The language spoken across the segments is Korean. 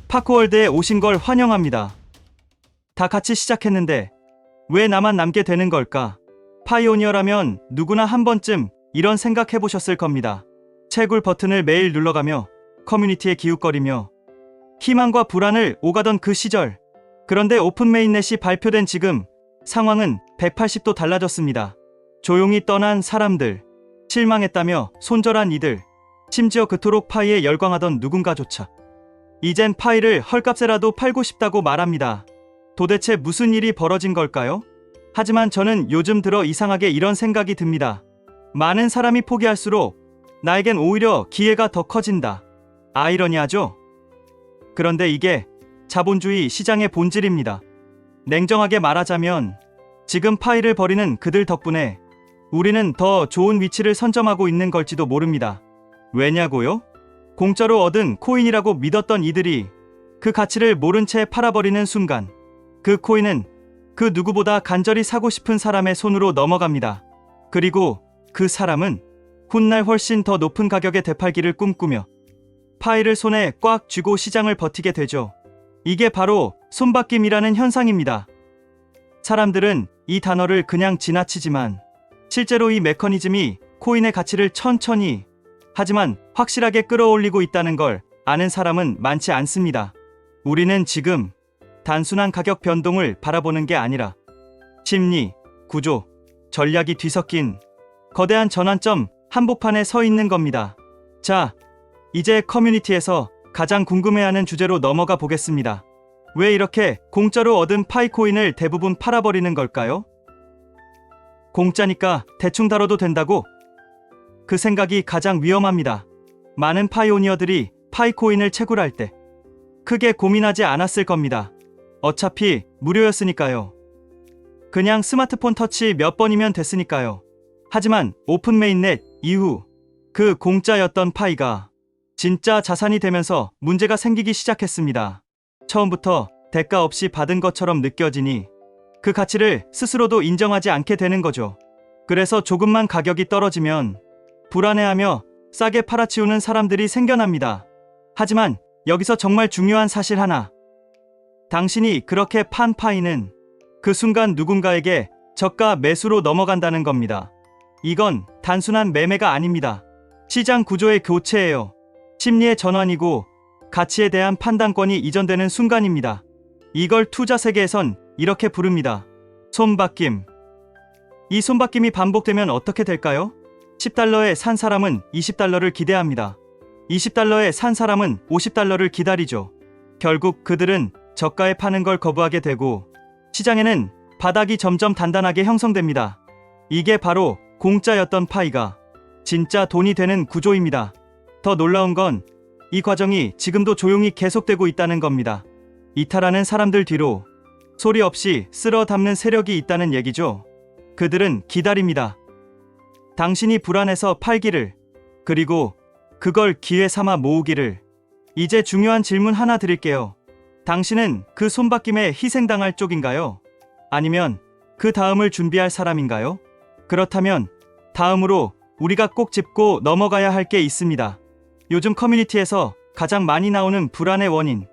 파크월드에 오신 걸 환영합니다. 다 같이 시작했는데 왜 나만 남게 되는 걸까? 파이오니어라면 누구나 한 번쯤 이런 생각 해보셨을 겁니다. 채굴 버튼을 매일 눌러가며 커뮤니티에 기웃거리며 희망과 불안을 오가던 그 시절. 그런데 오픈 메인넷이 발표된 지금 상황은 180도 달라졌습니다. 조용히 떠난 사람들, 실망했다며 손절한 이들, 심지어 그토록 파이에 열광하던 누군가조차 이젠 파이를 헐값에라도 팔고 싶다고 말합니다. 도대체 무슨 일이 벌어진 걸까요? 하지만 저는 요즘 들어 이상하게 이런 생각이 듭니다. 많은 사람이 포기할수록 나에겐 오히려 기회가 더 커진다. 아이러니하죠? 그런데 이게 자본주의 시장의 본질입니다. 냉정하게 말하자면 지금 파이를 버리는 그들 덕분에 우리는 더 좋은 위치를 선점하고 있는 걸지도 모릅니다. 왜냐고요? 공짜로 얻은 코인이라고 믿었던 이들이 그 가치를 모른 채 팔아버리는 순간 그 코인은 그 누구보다 간절히 사고 싶은 사람의 손으로 넘어갑니다. 그리고 그 사람은 훗날 훨씬 더 높은 가격에 되팔기를 꿈꾸며 파이를 손에 꽉 쥐고 시장을 버티게 되죠. 이게 바로 손바뀜이라는 현상입니다. 사람들은 이 단어를 그냥 지나치지만 실제로 이 메커니즘이 코인의 가치를 천천히 하지만 확실하게 끌어올리고 있다는 걸 아는 사람은 많지 않습니다. 우리는 지금 단순한 가격 변동을 바라보는 게 아니라 심리, 구조, 전략이 뒤섞인 거대한 전환점 한복판에 서 있는 겁니다. 자, 이제 커뮤니티에서 가장 궁금해하는 주제로 넘어가 보겠습니다. 왜 이렇게 공짜로 얻은 파이코인을 대부분 팔아버리는 걸까요? 공짜니까 대충 다뤄도 된다고? 그 생각이 가장 위험합니다. 많은 파이오니어들이 파이코인을 채굴할 때 크게 고민하지 않았을 겁니다. 어차피 무료였으니까요. 그냥 스마트폰 터치 몇 번이면 됐으니까요. 하지만 오픈 메인넷 이후 그 공짜였던 파이가 진짜 자산이 되면서 문제가 생기기 시작했습니다. 처음부터 대가 없이 받은 것처럼 느껴지니 그 가치를 스스로도 인정하지 않게 되는 거죠. 그래서 조금만 가격이 떨어지면 불안해하며 싸게 팔아치우는 사람들이 생겨납니다. 하지만 여기서 정말 중요한 사실 하나. 당신이 그렇게 판 파이는 그 순간 누군가에게 저가 매수로 넘어간다는 겁니다. 이건 단순한 매매가 아닙니다. 시장 구조의 교체예요. 심리의 전환이고 가치에 대한 판단권이 이전되는 순간입니다. 이걸 투자 세계에선 이렇게 부릅니다. 손바뀜. 이 손바뀜이 반복되면 어떻게 될까요? 10달러에 산 사람은 20달러를 기대합니다. 20달러에 산 사람은 50달러를 기다리죠. 결국 그들은 저가에 파는 걸 거부하게 되고 시장에는 바닥이 점점 단단하게 형성됩니다. 이게 바로 공짜였던 파이가 진짜 돈이 되는 구조입니다. 더 놀라운 건 이 과정이 지금도 조용히 계속되고 있다는 겁니다. 이탈하는 사람들 뒤로 소리 없이 쓸어 담는 세력이 있다는 얘기죠. 그들은 기다립니다. 당신이 불안해서 팔기를, 그리고 그걸 기회 삼아 모으기를. 이제 중요한 질문 하나 드릴게요. 당신은 그 손바뀜에 희생당할 쪽인가요? 아니면 그 다음을 준비할 사람인가요? 그렇다면 다음으로 우리가 꼭 짚고 넘어가야 할 게 있습니다. 요즘 커뮤니티에서 가장 많이 나오는 불안의 원인,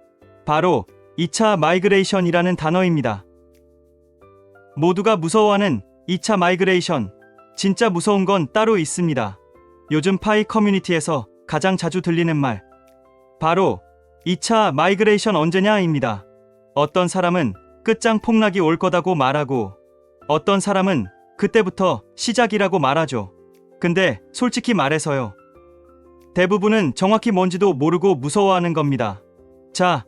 바로 2차 마이그레이션이라는 단어입니다. 모두가 무서워하는 2차 마이그레이션, 진짜 무서운 건 따로 있습니다. 요즘 파이 커뮤니티에서 가장 자주 들리는 말, 바로 2차 마이그레이션 언제냐입니다. 어떤 사람은 끝장 폭락이 올 거다고 말하고 어떤 사람은 그때부터 시작이라고 말하죠. 근데 솔직히 말해서요. 대부분은 정확히 뭔지도 모르고 무서워하는 겁니다. 자,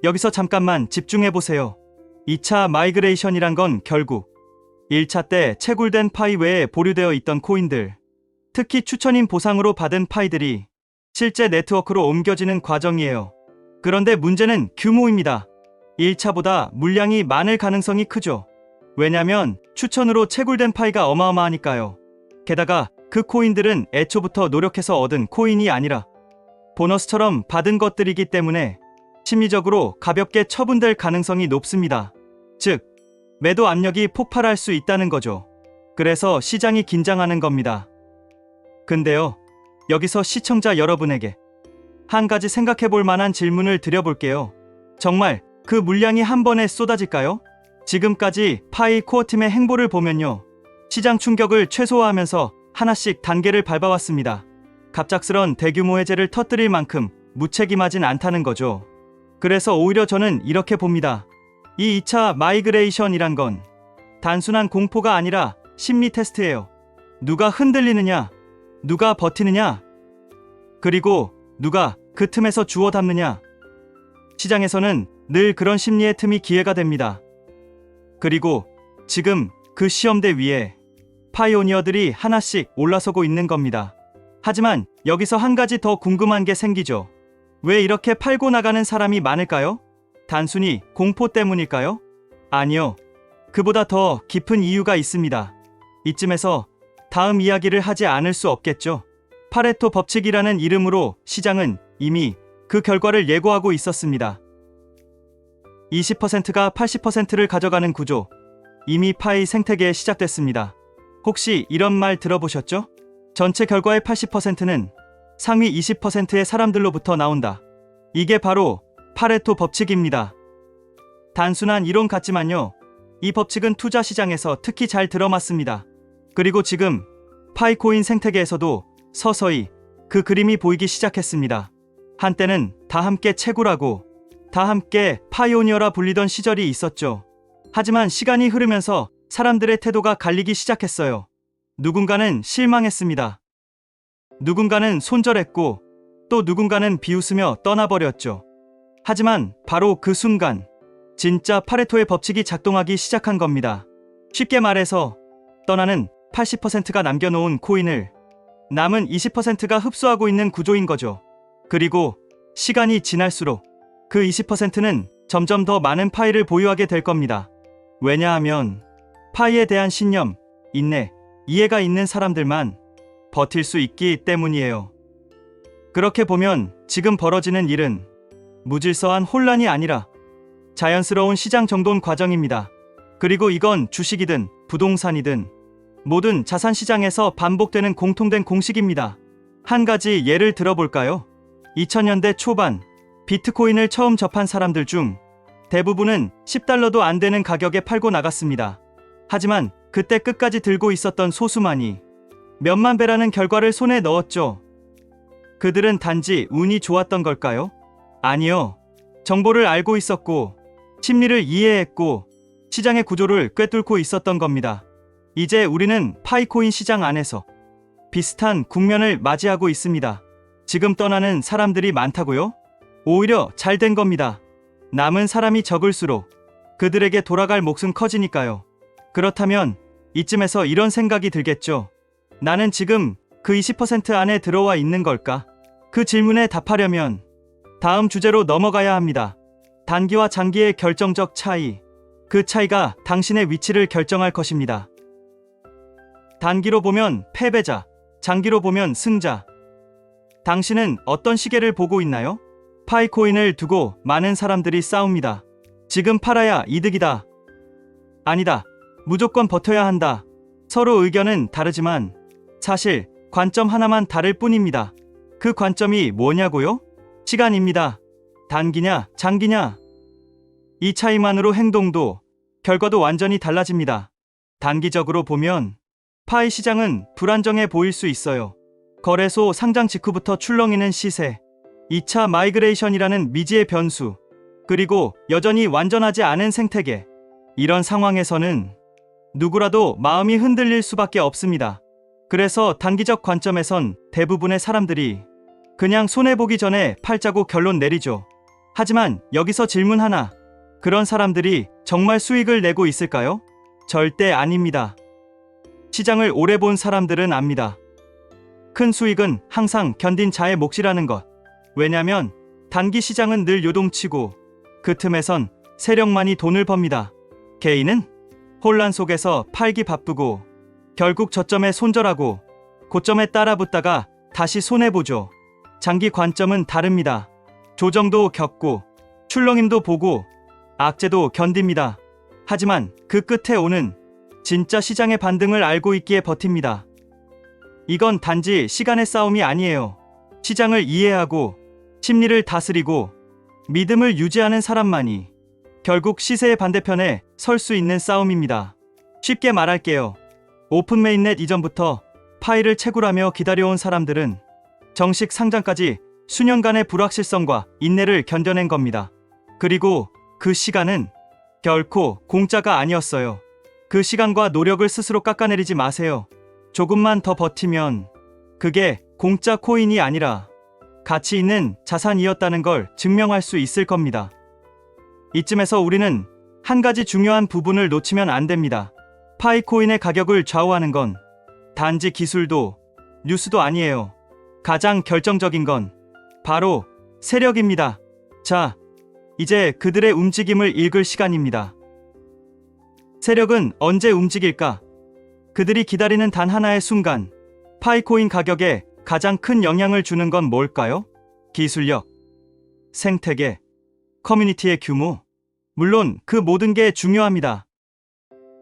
여기서 잠깐만 집중해보세요. 2차 마이그레이션이란 건 결국 1차 때 채굴된 파이 외에 보류되어 있던 코인들, 특히 추천인 보상으로 받은 파이들이 실제 네트워크로 옮겨지는 과정이에요. 그런데 문제는 규모입니다. 1차보다 물량이 많을 가능성이 크죠. 왜냐면 추천으로 채굴된 파이가 어마어마하니까요. 게다가 그 코인들은 애초부터 노력해서 얻은 코인이 아니라 보너스처럼 받은 것들이기 때문에 심리적으로 가볍게 처분될 가능성이 높습니다. 즉, 매도 압력이 폭발할 수 있다는 거죠. 그래서 시장이 긴장하는 겁니다. 근데요, 여기서 시청자 여러분에게 한 가지 생각해 볼 만한 질문을 드려볼게요. 정말 그 물량이 한 번에 쏟아질까요? 지금까지 파이 코어 팀의 행보를 보면요. 시장 충격을 최소화하면서 하나씩 단계를 밟아왔습니다. 갑작스런 대규모 해제를 터뜨릴 만큼 무책임하진 않다는 거죠. 그래서 오히려 저는 이렇게 봅니다. 이 2차 마이그레이션이란 건 단순한 공포가 아니라 심리 테스트예요. 누가 흔들리느냐, 누가 버티느냐, 그리고 누가 그 틈에서 주워 담느냐. 시장에서는 늘 그런 심리의 틈이 기회가 됩니다. 그리고 지금 그 시험대 위에 파이오니어들이 하나씩 올라서고 있는 겁니다. 하지만 여기서 한 가지 더 궁금한 게 생기죠. 왜 이렇게 팔고 나가는 사람이 많을까요? 단순히 공포 때문일까요? 아니요. 그보다 더 깊은 이유가 있습니다. 이쯤에서 다음 이야기를 하지 않을 수 없겠죠. 파레토 법칙이라는 이름으로 시장은 이미 그 결과를 예고하고 있었습니다. 20%가 80%를 가져가는 구조. 이미 파이 생태계에 시작됐습니다. 혹시 이런 말 들어보셨죠? 전체 결과의 80%는 상위 20%의 사람들로부터 나온다. 이게 바로 파레토 법칙입니다. 단순한 이론 같지만요. 이 법칙은 투자 시장에서 특히 잘 들어맞습니다. 그리고 지금 파이코인 생태계에서도 서서히 그 그림이 보이기 시작했습니다. 한때는 다 함께 채굴하고 다 함께 파이오니어라 불리던 시절이 있었죠. 하지만 시간이 흐르면서 사람들의 태도가 갈리기 시작했어요. 누군가는 실망했습니다. 누군가는 손절했고 또 누군가는 비웃으며 떠나버렸죠. 하지만 바로 그 순간 진짜 파레토의 법칙이 작동하기 시작한 겁니다. 쉽게 말해서 떠나는 80%가 남겨놓은 코인을 남은 20%가 흡수하고 있는 구조인 거죠. 그리고 시간이 지날수록 그 20%는 점점 더 많은 파이를 보유하게 될 겁니다. 왜냐하면 파이에 대한 신념, 인내, 이해가 있는 사람들만 버틸 수 있기 때문이에요. 그렇게 보면 지금 벌어지는 일은 무질서한 혼란이 아니라 자연스러운 시장 정돈 과정입니다. 그리고 이건 주식이든 부동산이든 모든 자산 시장에서 반복되는 공통된 공식입니다. 한 가지 예를 들어볼까요? 2000년대 초반 비트코인을 처음 접한 사람들 중 대부분은 10달러도 안 되는 가격에 팔고 나갔습니다. 하지만 그때 끝까지 들고 있었던 소수만이 몇만 배라는 결과를 손에 넣었죠. 그들은 단지 운이 좋았던 걸까요? 아니요. 정보를 알고 있었고 심리를 이해했고 시장의 구조를 꿰뚫고 있었던 겁니다. 이제 우리는 파이코인 시장 안에서 비슷한 국면을 맞이하고 있습니다. 지금 떠나는 사람들이 많다고요? 오히려 잘 된 겁니다. 남은 사람이 적을수록 그들에게 돌아갈 몫은 커지니까요. 그렇다면 이쯤에서 이런 생각이 들겠죠. 나는 지금 그 20% 안에 들어와 있는 걸까? 그 질문에 답하려면 다음 주제로 넘어가야 합니다. 단기와 장기의 결정적 차이. 그 차이가 당신의 위치를 결정할 것입니다. 단기로 보면 패배자, 장기로 보면 승자. 당신은 어떤 시계를 보고 있나요? 파이코인을 두고 많은 사람들이 싸웁니다. 지금 팔아야 이득이다. 아니다. 무조건 버텨야 한다. 서로 의견은 다르지만 사실 관점 하나만 다를 뿐입니다. 그 관점이 뭐냐고요? 시간입니다. 단기냐, 장기냐. 이 차이만으로 행동도, 결과도 완전히 달라집니다. 단기적으로 보면 파이 시장은 불안정해 보일 수 있어요. 거래소 상장 직후부터 출렁이는 시세, 2차 마이그레이션이라는 미지의 변수, 그리고 여전히 완전하지 않은 생태계. 이런 상황에서는 누구라도 마음이 흔들릴 수밖에 없습니다. 그래서 단기적 관점에선 대부분의 사람들이 그냥 손해보기 전에 팔자고 결론 내리죠. 하지만 여기서 질문 하나. 그런 사람들이 정말 수익을 내고 있을까요? 절대 아닙니다. 시장을 오래 본 사람들은 압니다. 큰 수익은 항상 견딘 자의 몫이라는 것. 왜냐면 단기 시장은 늘 요동치고 그 틈에선 세력만이 돈을 법니다. 개인은 혼란 속에서 팔기 바쁘고 결국 저점에 손절하고 고점에 따라붙다가 다시 손해보죠. 장기 관점은 다릅니다. 조정도 겪고 출렁임도 보고 악재도 견딥니다. 하지만 그 끝에 오는 진짜 시장의 반등을 알고 있기에 버팁니다. 이건 단지 시간의 싸움이 아니에요. 시장을 이해하고 심리를 다스리고 믿음을 유지하는 사람만이 결국 시세의 반대편에 설 수 있는 싸움입니다. 쉽게 말할게요. 오픈 메인넷 이전부터 파일을 채굴하며 기다려온 사람들은 정식 상장까지 수년간의 불확실성과 인내를 견뎌낸 겁니다. 그리고 그 시간은 결코 공짜가 아니었어요. 그 시간과 노력을 스스로 깎아내리지 마세요. 조금만 더 버티면 그게 공짜 코인이 아니라 가치 있는 자산이었다는 걸 증명할 수 있을 겁니다. 이쯤에서 우리는 한 가지 중요한 부분을 놓치면 안 됩니다. 파이코인의 가격을 좌우하는 건 단지 기술도 뉴스도 아니에요. 가장 결정적인 건 바로 세력입니다. 자, 이제 그들의 움직임을 읽을 시간입니다. 세력은 언제 움직일까? 그들이 기다리는 단 하나의 순간, 파이코인 가격에 가장 큰 영향을 주는 건 뭘까요? 기술력, 생태계, 커뮤니티의 규모, 물론 그 모든 게 중요합니다.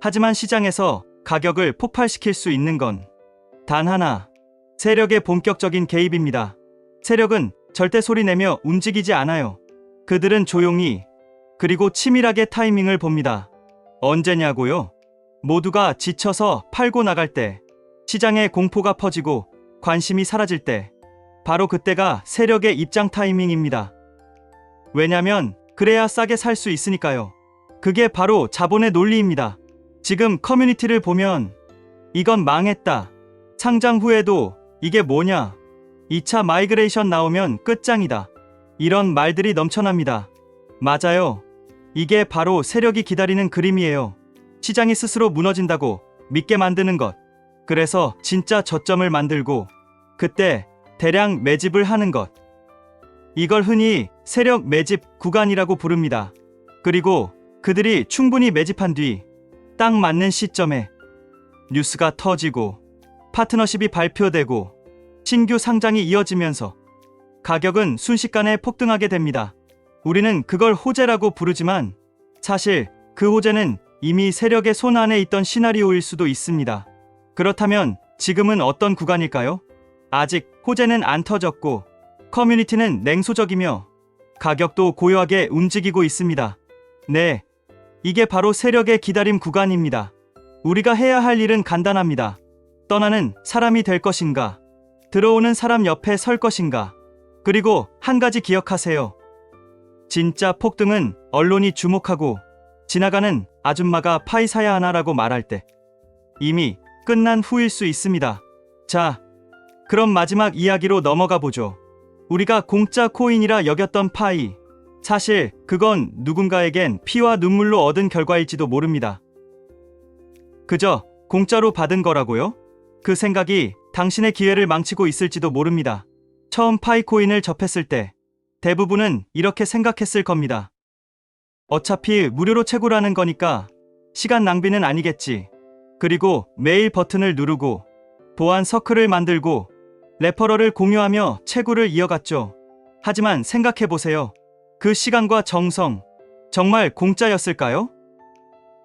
하지만 시장에서 가격을 폭발시킬 수 있는 건 단 하나, 세력의 본격적인 개입입니다. 세력은 절대 소리 내며 움직이지 않아요. 그들은 조용히 그리고 치밀하게 타이밍을 봅니다. 언제냐고요? 모두가 지쳐서 팔고 나갈 때, 시장에 공포가 퍼지고 관심이 사라질 때, 바로 그때가 세력의 입장 타이밍입니다. 왜냐면 그래야 싸게 살 수 있으니까요. 그게 바로 자본의 논리입니다. 지금 커뮤니티를 보면 이건 망했다. 상장 후에도 이게 뭐냐? 2차 마이그레이션 나오면 끝장이다. 이런 말들이 넘쳐납니다. 맞아요. 이게 바로 세력이 기다리는 그림이에요. 시장이 스스로 무너진다고 믿게 만드는 것. 그래서 진짜 저점을 만들고 그때 대량 매집을 하는 것. 이걸 흔히 세력 매집 구간이라고 부릅니다. 그리고 그들이 충분히 매집한 뒤 딱 맞는 시점에 뉴스가 터지고 파트너십이 발표되고 신규 상장이 이어지면서 가격은 순식간에 폭등하게 됩니다. 우리는 그걸 호재라고 부르지만 사실 그 호재는 이미 세력의 손 안에 있던 시나리오일 수도 있습니다. 그렇다면 지금은 어떤 구간일까요? 아직 호재는 안 터졌고 커뮤니티는 냉소적이며 가격도 고요하게 움직이고 있습니다. 네, 이게 바로 세력의 기다림 구간입니다. 우리가 해야 할 일은 간단합니다. 떠나는 사람이 될 것인가? 들어오는 사람 옆에 설 것인가? 그리고 한 가지 기억하세요. 진짜 폭등은 언론이 주목하고 지나가는 아줌마가 파이 사야 하나라고 말할 때 이미 끝난 후일 수 있습니다. 자, 그럼 마지막 이야기로 넘어가 보죠. 우리가 공짜 코인이라 여겼던 파이. 사실 그건 누군가에겐 피와 눈물로 얻은 결과일지도 모릅니다. 그저 공짜로 받은 거라고요? 그 생각이 당신의 기회를 망치고 있을지도 모릅니다. 처음 파이코인을 접했을 때 대부분은 이렇게 생각했을 겁니다. 어차피 무료로 채굴하는 거니까 시간 낭비는 아니겠지. 그리고 매일 버튼을 누르고 보안 서클을 만들고 레퍼럴을 공유하며 채굴을 이어갔죠. 하지만 생각해보세요. 그 시간과 정성, 정말 공짜였을까요?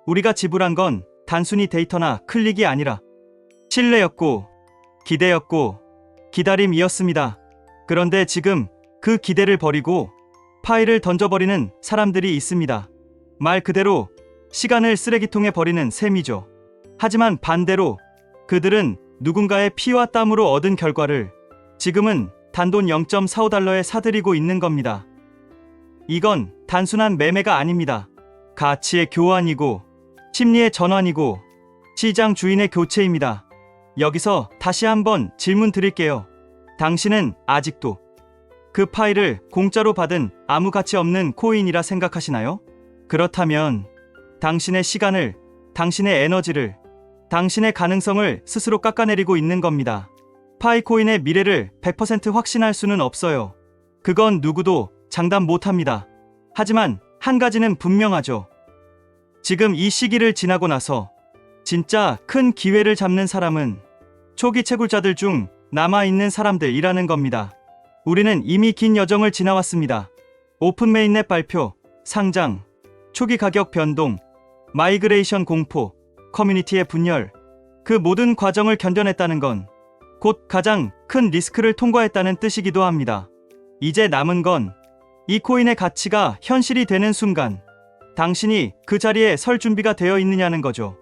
우리가 지불한 건 단순히 데이터나 클릭이 아니라 신뢰였고, 기대였고, 기다림이었습니다. 그런데 지금 그 기대를 버리고 파일을 던져버리는 사람들이 있습니다. 말 그대로 시간을 쓰레기통에 버리는 셈이죠. 하지만 반대로 그들은 누군가의 피와 땀으로 얻은 결과를 지금은 단돈 0.45달러에 사들이고 있는 겁니다. 이건 단순한 매매가 아닙니다. 가치의 교환이고 심리의 전환이고 시장 주인의 교체입니다. 여기서 다시 한번 질문 드릴게요. 당신은 아직도 그 파일을 공짜로 받은 아무 가치 없는 코인이라 생각하시나요? 그렇다면 당신의 시간을, 당신의 에너지를, 당신의 가능성을 스스로 깎아내리고 있는 겁니다. 파이코인의 미래를 100% 확신할 수는 없어요. 그건 누구도 장담 못합니다. 하지만 한 가지는 분명하죠. 지금 이 시기를 지나고 나서 진짜 큰 기회를 잡는 사람은 초기 채굴자들 중 남아있는 사람들이라는 겁니다. 우리는 이미 긴 여정을 지나왔습니다. 오픈 메인넷 발표, 상장, 초기 가격 변동, 마이그레이션 공포, 커뮤니티의 분열, 그 모든 과정을 견뎌냈다는 건 곧 가장 큰 리스크를 통과했다는 뜻이기도 합니다. 이제 남은 건 이 코인의 가치가 현실이 되는 순간 당신이 그 자리에 설 준비가 되어 있느냐는 거죠.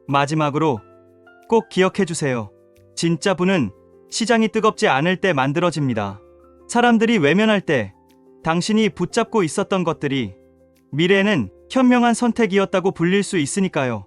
마지막으로 꼭 기억해 주세요. 진짜 부는 시장이 뜨겁지 않을 때 만들어집니다. 사람들이 외면할 때 당신이 붙잡고 있었던 것들이 미래에는 현명한 선택이었다고 불릴 수 있으니까요.